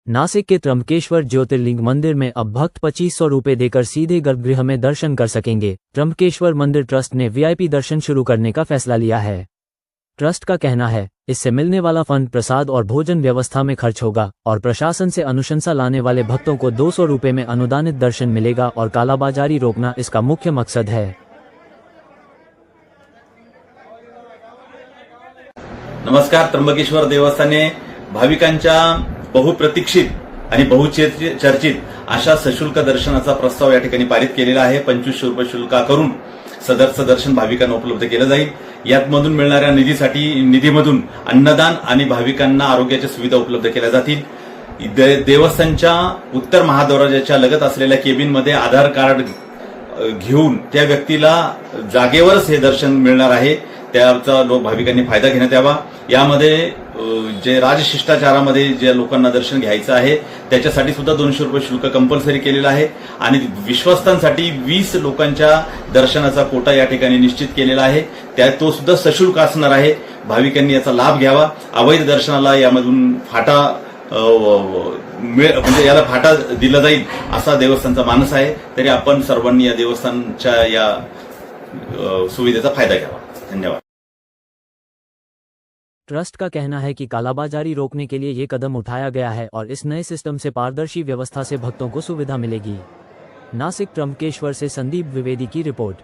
नासिक के त्र्यंबकेश्वर ज्योतिर्लिंग मंदिर में अब भक्त 2500 रुपये देकर सीधे गर्भगृह में दर्शन कर सकेंगे। त्र्यंबकेश्वर मंदिर ट्रस्ट ने वीआईपी दर्शन शुरू करने का फैसला लिया है। ट्रस्ट का कहना है, इससे मिलने वाला फंड प्रसाद और भोजन व्यवस्था में खर्च होगा और प्रशासन से अनुशंसा लाने वाले भक्तों को 200 रुपये में अनुदानित दर्शन मिलेगा और कालाबाजारी रोकना इसका मुख्य मकसद है। नमस्कार। त्र्यंबकेश्वर देवस्थाने भाविकांच्या बहुप्रतीक्षित आणि बहुचर्चित अशा सशुल्क दर्शनाचा प्रस्ताव या ठिकाणी पारित केलेला आहे। 2500 रुपये शुल्क करून सदरचं दर्शन भाविकांना उपलब्ध केलं जाईल। यातमधून मिळणाऱ्या निधीमधून अन्नदान आणि भाविकांना आरोग्याच्या सुविधा उपलब्ध केल्या जातील। देवस्थानच्या उत्तर महाद्वाराच्या लगत असलेल्या केबिनमध्ये आधार कार्ड घेऊन त्या व्यक्तीला जागेवरच हे दर्शन मिळणार आहे। त्याचा भाविकांनी फायदा घेण्यात यावा। यामध्ये जे राजशिष्टाचारामध्ये जे लोकांना दर्शन घ्यायचं आहे त्याच्यासाठी सुद्धा 200 रुपये शुल्क कंपल्सरी केलेलं आहे आणि विश्वस्तांसाठी 20 लोकांच्या दर्शनाचा कोटा या ठिकाणी निश्चित केलेला आहे। तो सुद्धा सशुल्क असणार आहे। भाविकांनी याचा लाभ घ्यावा। अवैध दर्शनाला यामधून फाटा म्हणजे याला फाटा दिला जाईल असा देवस्थानचा मानस आहे। तरी आपण सर्वांनी या देवस्थानच्या या सुविधेचा फायदा घ्यावा। धन्यवाद। ट्रस्ट का कहना है कि कालाबाजारी रोकने के लिए ये कदम उठाया गया है और इस नए सिस्टम से पारदर्शी व्यवस्था से भक्तों को सुविधा मिलेगी। नासिक त्र्यंबकेश्वर से संदीप द्विवेदी की रिपोर्ट।